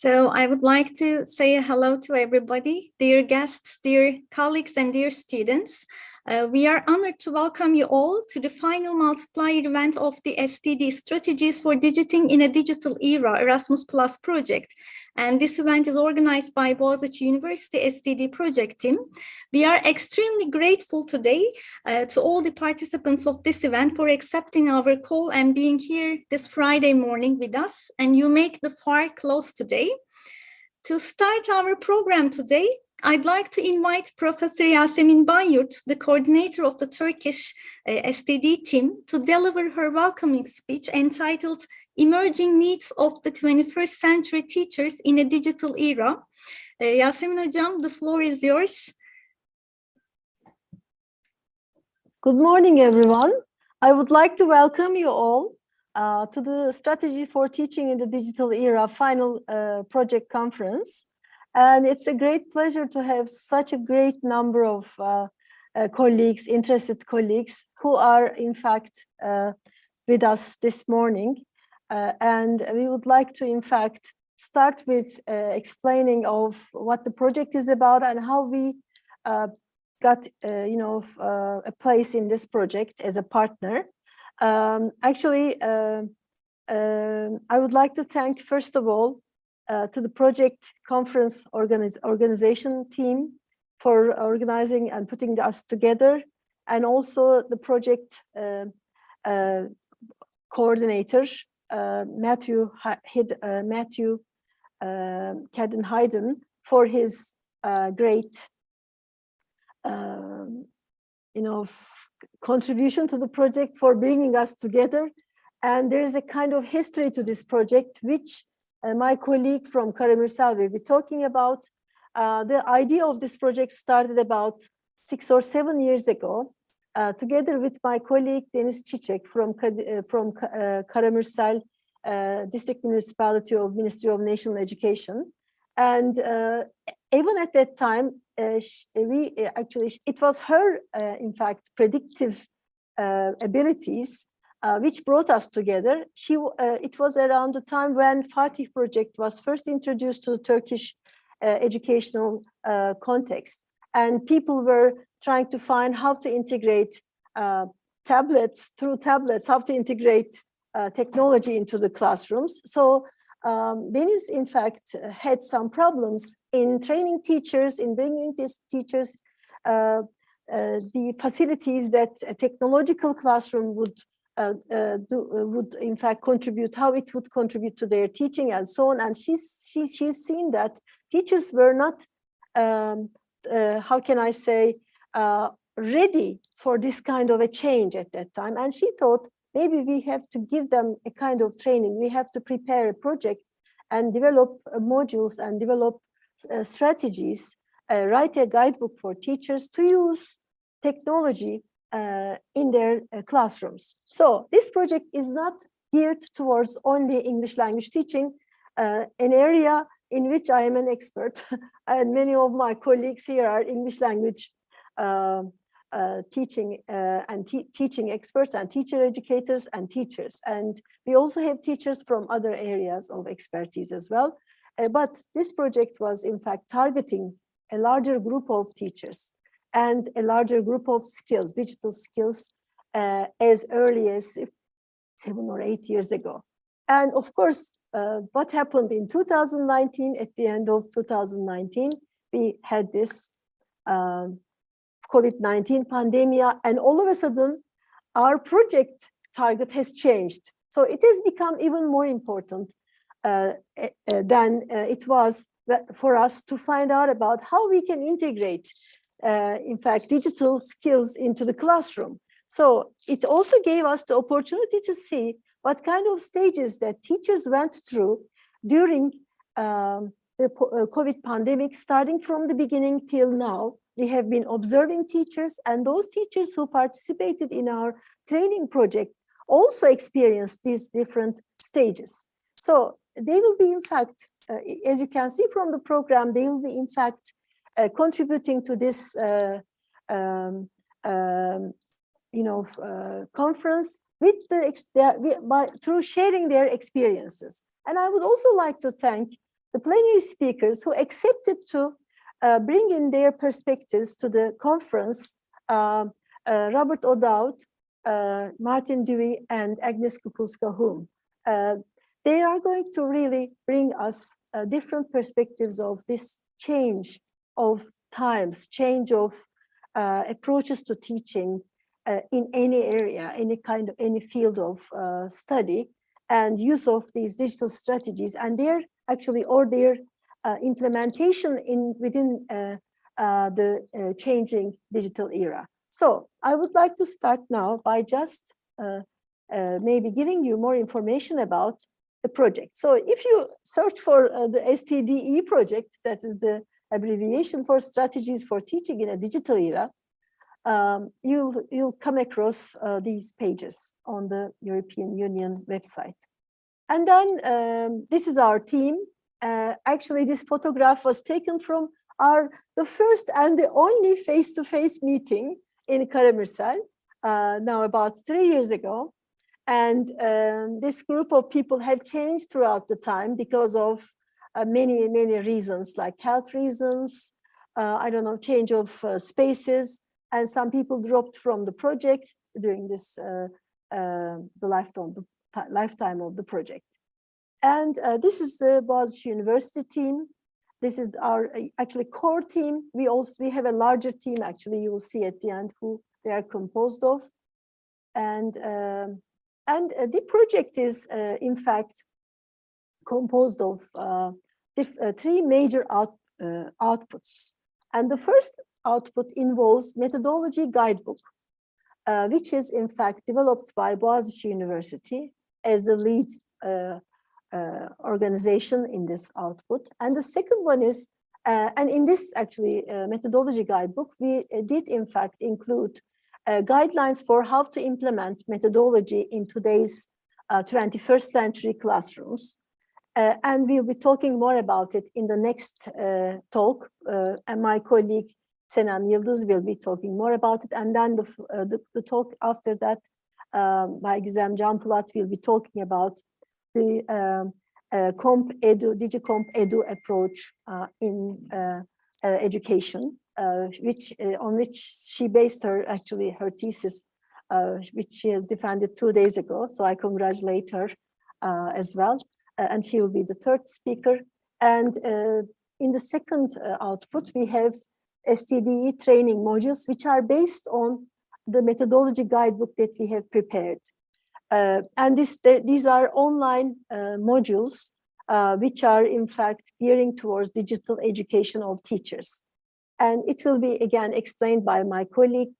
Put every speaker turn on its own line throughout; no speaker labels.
So I would like to say hello to everybody, dear guests, dear colleagues, and dear students. We are honored to welcome you all to the final multiplier event of the STDE Strategies for Digiting in a Digital Era Erasmus Plus project. And this event is organized by Boğaziçi University STDE project team. We are extremely grateful today to all the participants of this event for accepting our call and being here this Friday morning with us. And you make the far close today. To start our program today, I'd like to invite Professor Yasemin Bayyurt, the coordinator of the Turkish STDE team, to deliver her welcoming speech entitled Emerging Needs of the 21st Century Teachers in a Digital Era. Yasemin Hocam, the floor is yours.
Good morning, everyone. I would like to welcome you all to the Strategy for Teaching in the Digital Era final project conference. And it's a great pleasure to have such a great number of colleagues, interested colleagues, who are in fact with us this morning. And we would like to in fact start with explaining of what the project is about and how we got a place in this project as a partner. Actually, I would like to thank, first of all, to the project conference organization team for organizing and putting us together, and also the project coordinator, Matthew Cadden-Hayden, for his great contribution to the project, for bringing us together. And there is a kind of history to this project, which my colleague from Karamürsel will be talking about. The idea of this project started about 6 or 7 years ago, together with my colleague Deniz Çiçek from Karamürsel District Municipality of Ministry of National Education. And even at that time, it was her, in fact, predictive abilities which brought us together. It was around the time when Fatih project was first introduced to the Turkish educational context, and people were trying to find how to integrate tablets, how to integrate technology into the classrooms. So Deniz, in fact, had some problems in training teachers, in bringing these teachers the facilities that a technological classroom would in fact contribute, how it would contribute to their teaching and so on. And she's seen that teachers were not, how can I say, ready for this kind of a change at that time. And she thought, maybe we have to give them a kind of training. We have to prepare a project and develop modules and develop strategies, write a guidebook for teachers to use technology in their classrooms. So this project is not geared towards only English language teaching, an area in which I am an expert, and many of my colleagues here are English language teaching teaching experts and teacher educators and teachers. And we also have teachers from other areas of expertise as well. But this project was in fact targeting a larger group of teachers and a larger group of skills, digital skills, as early as 7 or 8 years ago. And of course, what happened in 2019, at the end of 2019, we had this COVID-19 pandemic, and all of a sudden, our project target has changed. So it has become even more important than it was for us to find out about how we can integrate, in fact, digital skills into the classroom. So it also gave us the opportunity to see what kind of stages that teachers went through during the COVID pandemic, starting from the beginning till now. We have been observing teachers, and those teachers who participated in our training project also experienced these different stages. So they will be, in fact, as you can see from the program, they will be, in fact, contributing to this conference with through sharing their experiences. And I would also like to thank the plenary speakers who accepted to bring in their perspectives to the conference, Robert O'Dowd, Martin Dewey, and Agnes Kukulska-Hum. They are going to really bring us different perspectives of this change of times, change of approaches to teaching in any area, any field of study, and use of these digital strategies and their implementation within the changing digital era. So I would like to start now by just maybe giving you more information about the project. So if you search for the STDE project, that is the abbreviation for Strategies for Teaching in a Digital Era, you'll come across these pages on the European Union website. And then this is our team. Actually, this photograph was taken from the first and the only face-to-face meeting in Karamürsel, now about 3 years ago. And this group of people have changed throughout the time because of many reasons, like health reasons, I don't know, change of spaces, and some people dropped from the project during this the lifetime of the project. And this is the Boğaziçi University team. This is our actually core team. We have a larger team, actually, you will see at the end who they are composed of. And the project is, in fact, composed of three major outputs. And the first output involves methodology guidebook, which is, in fact, developed by Boğaziçi University as the lead organization in this output. And the second one is, and in this actually methodology guidebook, we did, in fact, include guidelines for how to implement methodology in today's 21st century classrooms. And we'll be talking more about it in the next talk. And my colleague Senem Yıldız will be talking more about it. And then the talk after that by Gizem Canpolat will be talking about the DigiComp Edu approach in education, on which she based her thesis, which she has defended 2 days ago. So I congratulate her as well. And she will be the third speaker. And in the second output, we have STDE training modules, which are based on the methodology guidebook that we have prepared. And these are online modules, which are, in fact, gearing towards digital education of teachers. And it will be, again, explained by my colleague,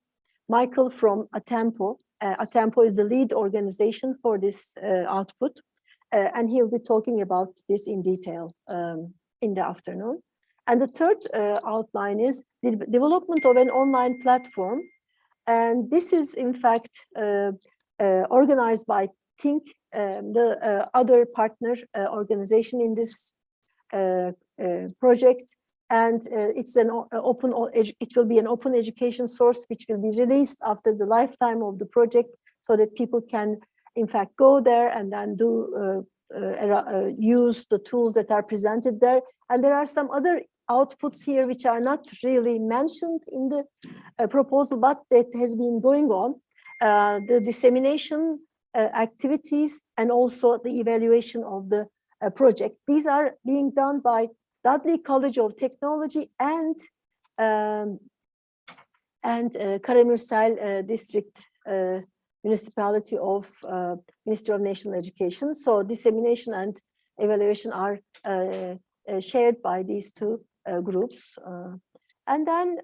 Michael from Atempo. Atempo is the lead organization for this output. And he'll be talking about this in detail in the afternoon. And the third outline is the development of an online platform. And this is, in fact, organized by TINC, the other partner organization in this project. And it's it will be an open education source, which will be released after the lifetime of the project, so that people can, in fact, go there and then use the tools that are presented there. And there are some other outputs here which are not really mentioned in the proposal, but that has been going on. The dissemination activities and also the evaluation of the project. These are being done by Dudley College of Technology and Karamürsel District Municipality of Ministry of National Education. So dissemination and evaluation are shared by these two groups. And then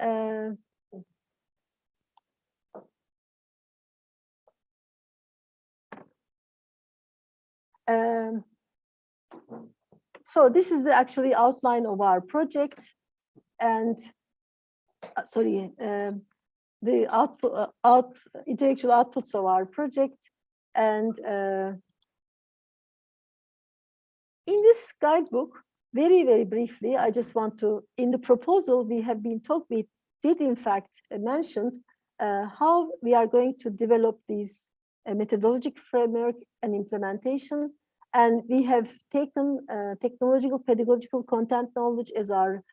so this is the actually outline of our project, and the intellectual outputs of our project. And in this guidebook, very briefly, I just want to, in the proposal we did in fact mention how we are going to develop these methodologic framework and implementation, And we have taken technological pedagogical content knowledge as our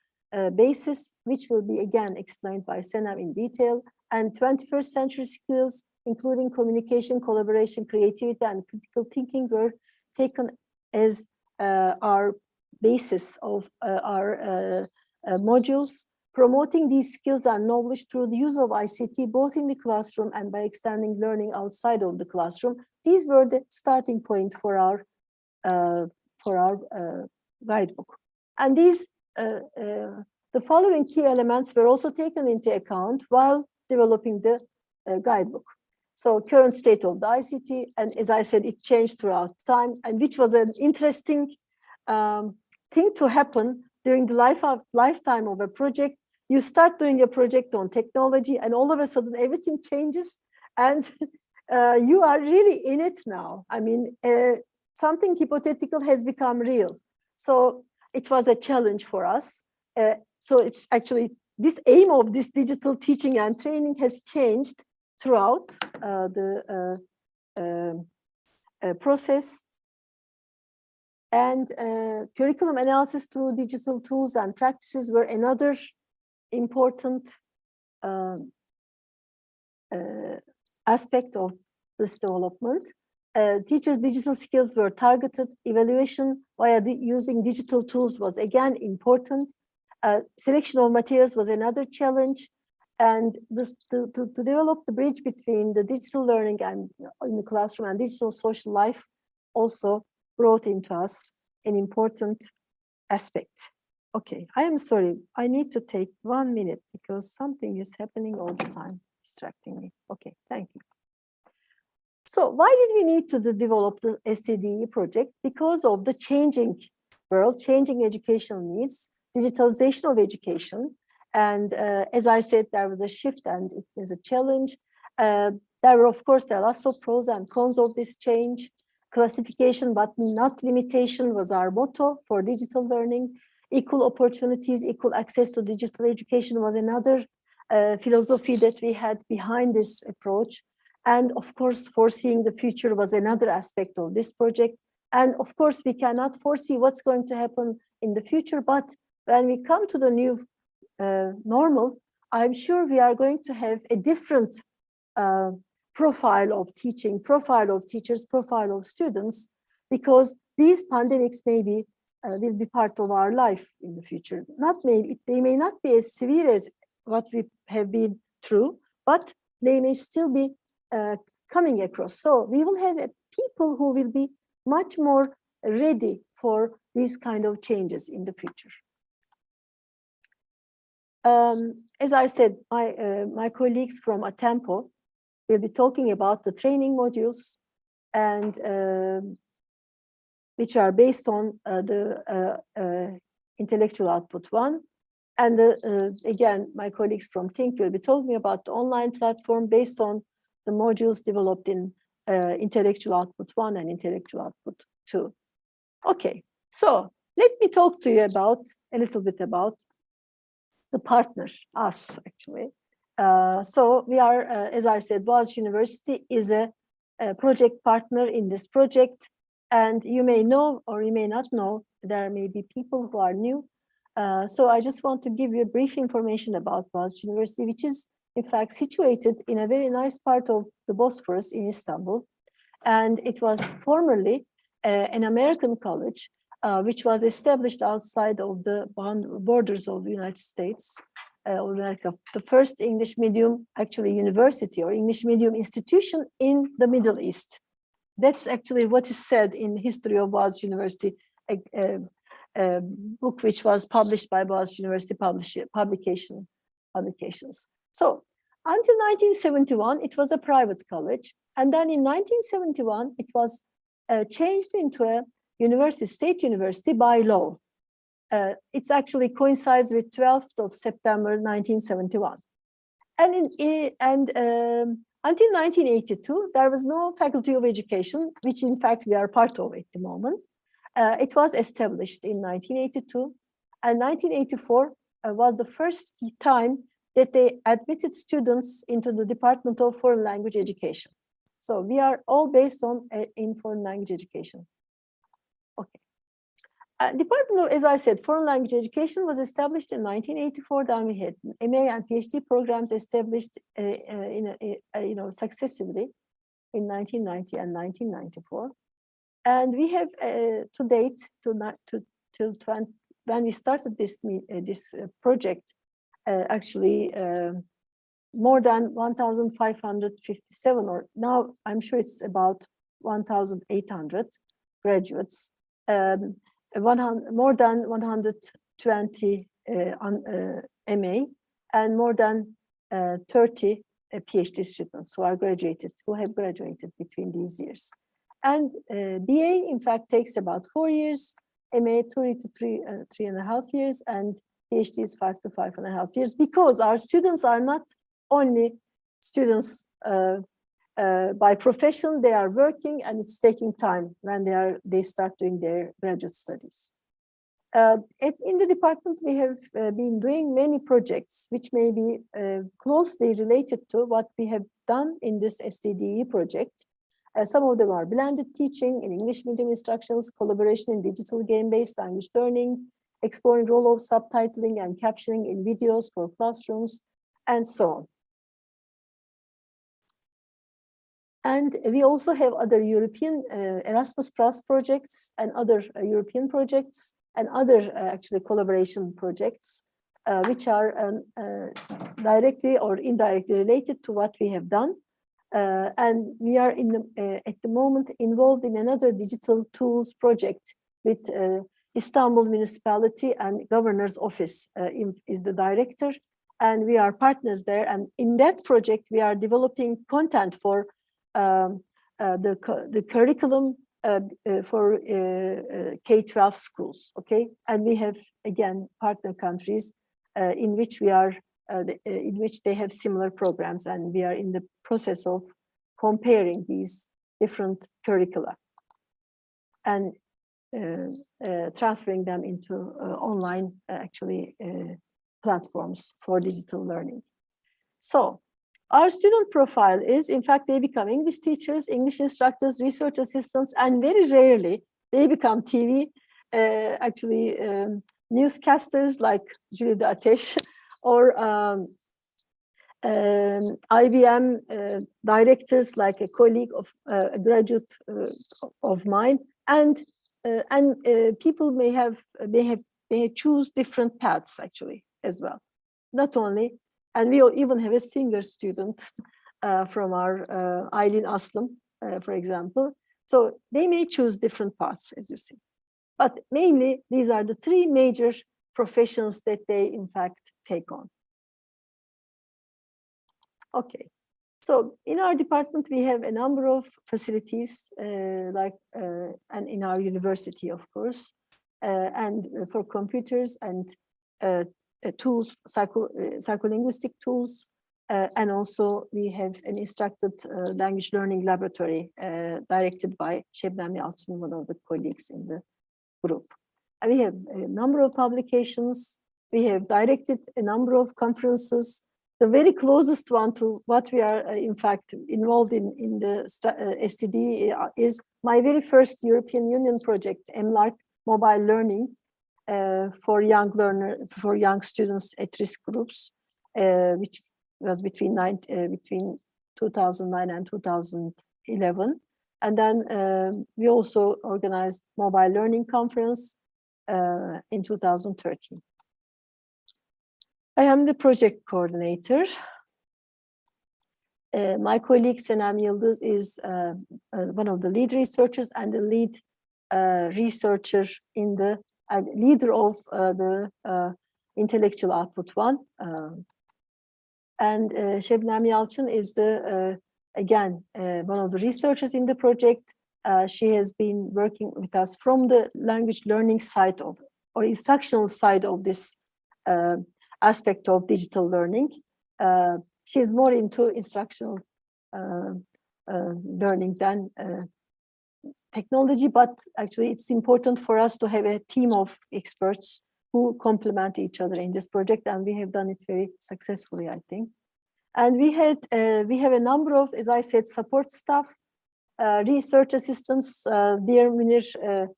basis, which will be again explained by Senem in detail, and 21st century skills, including communication, collaboration, creativity, and critical thinking, were taken as our basis of our modules, promoting these skills and knowledge through the use of ICT, both in the classroom and by extending learning outside of the classroom. These were the starting point for our guidebook. And these, the following key elements were also taken into account while developing the guidebook. So current state of the ICT, and as I said, it changed throughout time, and which was an interesting thing to happen during the lifetime of a project. You start doing a project on technology, and all of a sudden everything changes, and you are really in it now. I mean, something hypothetical has become real. So it was a challenge for us. So it's actually this aim of this digital teaching and training has changed throughout the process. And curriculum analysis through digital tools and practices were another important aspect of this development. Teachers' digital skills were targeted. Evaluation via using digital tools was again important. Selection of materials was another challenge. And this, to develop the bridge between the digital learning and in the classroom and digital social life also brought into us an important aspect. Okay, I am sorry, I need to take 1 minute because something is happening all the time, distracting me. Okay, thank you. So why did we need to develop the STDE project? Because of the changing world, changing educational needs, digitalization of education. And as I said, there was a shift and it was a challenge. There are lots of pros and cons of this change. Classification, but not limitation, was our motto for digital learning. Equal opportunities, equal access to digital education was another philosophy that we had behind this approach. And of course, foreseeing the future was another aspect of this project. And of course, we cannot foresee what's going to happen in the future, but when we come to the new normal, I'm sure we are going to have a different profile of teaching, profile of teachers, profile of students, because these pandemics maybe will be part of our life in the future. Not maybe, they may not be as severe as what we have been through, but they may still be coming across. So we will have people who will be much more ready for these kind of changes in the future. As I said, my colleagues from Atempo will be talking about the training modules and which are based on the intellectual output 1. And again, my colleagues from TINK will be talking about the online platform based on the modules developed in intellectual output 1 and intellectual output 2. Okay, so let me talk to you about a little bit about the partner, us actually. So we are, as I said, Boğaziçi University is a project partner in this project. And you may know, or you may not know, there may be people who are new. So I just want to give you a brief information about Boğaziçi University, which is in fact situated in a very nice part of the Bosphorus in Istanbul. And it was formerly an American college, which was established outside of the borders of the United States, or America. The first English medium, actually university or English medium institution in the Middle East. That's actually what is said in History of Boğaziçi University, a book which was published by Boğaziçi University publications. So until 1971, it was a private college. And then in 1971, it was changed into a university, state university by law. It's actually coincides with 12th of September, 1971. And until 1982, there was no faculty of education, which in fact we are part of at the moment. It was established in 1982, and 1984 was the first time that they admitted students into the Department of Foreign Language Education. So we are all based on in foreign language education. Department of, as I said, Foreign Language Education was established in 1984. Then we had MA and PhD programs established successively in 1990 and 1994. And we have to date, when we started this project, actually more than 1,557, or now I'm sure it's about 1,800 graduates, more than 120 MA, and more than 30 PhD students who have graduated between these years. And BA, in fact, takes about 4 years, MA 3 to 3.5 years, and PhD is 5 to 5.5 years, because our students are not only students by profession, they are working, and it's taking time when they start doing their graduate studies. In the department, we have been doing many projects which may be closely related to what we have done in this STDE project. Some of them are blended teaching in English medium instructions, collaboration in digital game-based language learning, exploring role of subtitling and captioning in videos for classrooms, and so on. And we also have other European Erasmus Plus projects and other European projects and other actually collaboration projects, which are directly or indirectly related to what we have done. And we are at the moment involved in another digital tools project with Istanbul Municipality, and Governor's Office is the director, and we are partners there. And in that project, we are developing content for the curriculum for K-12 schools, okay? And we have, again, partner countries in which they have similar programs, and we are in the process of comparing these different curricula and transferring them into online platforms for digital learning. So our student profile is, in fact, they become English teachers, English instructors, research assistants, and very rarely they become TV, newscasters like Julie de Ateş, or IBM directors like a colleague of a graduate of mine, and people may choose different paths actually as well. Not only, and we even have a singer student from our Aylin Aslım, for example. So they may choose different paths, as you see. But mainly, these are the three major professions that they, in fact, take on. Okay, so in our department, we have a number of facilities, and in our university, of course, and for computers and tools, psycholinguistic tools, and also we have an instructed language learning laboratory directed by Şebnem Yalçın, one of the colleagues in the group. And we have a number of publications. We have directed a number of conferences. The very closest one to what we are, in fact, involved in the STDE is my very first European Union project, MLARC, Mobile Learning, for young students at risk groups, which was between 2009 and 2011. And then we also organized Mobile Learning Conference in 2013. I am the project coordinator. My colleague Senem Yıldız is one of the lead researchers and the lead researcher in the leader of the intellectual output one. And Şebnem Yalçın is again one of the researchers in the project. She has been working with us from the language learning side or instructional side of this aspect of digital learning. She's more into instructional learning than technology, but actually it's important for us to have a team of experts who complement each other in this project, and we have done it very successfully, I think. And we have a number of, as I said, support staff, research assistants. Dear Münir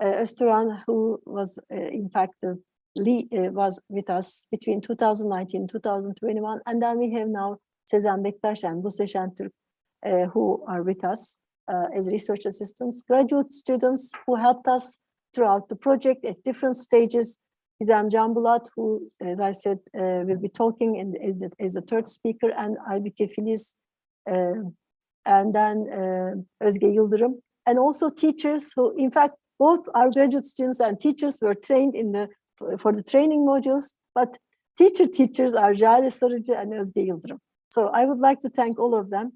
Özturan, who was in fact the lead, was with us between 2019 and 2021. And then we have now Sezen Bektaş and Buse Şentürk, who are with us as research assistants, graduate students who helped us throughout the project at different stages. Gizem Canbulat, who, as I said, will be talking as the third speaker, and Aybüke Filiz, and then Özge Yıldırım, and also teachers who, in fact, both our graduate students and teachers were trained for the training modules, but teachers are Jale Sarıcı and Özge Yıldırım. So I would like to thank all of them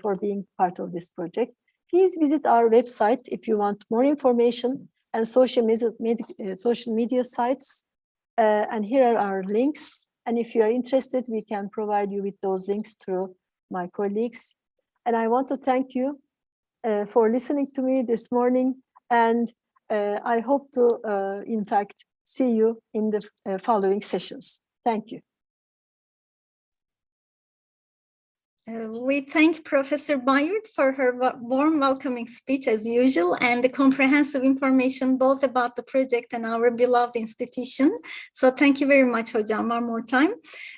for being part of this project. Please visit our website if you want more information and social media sites. And here are our links. And if you are interested, we can provide you with those links through my colleagues. And I want to thank you for listening to me this morning. And I hope to, in fact, see you in the following sessions. Thank you.
We thank Professor Bayyurt for her warm welcoming speech as usual and the comprehensive information both about the project and our beloved institution. So thank you very much, Hocam, one more time.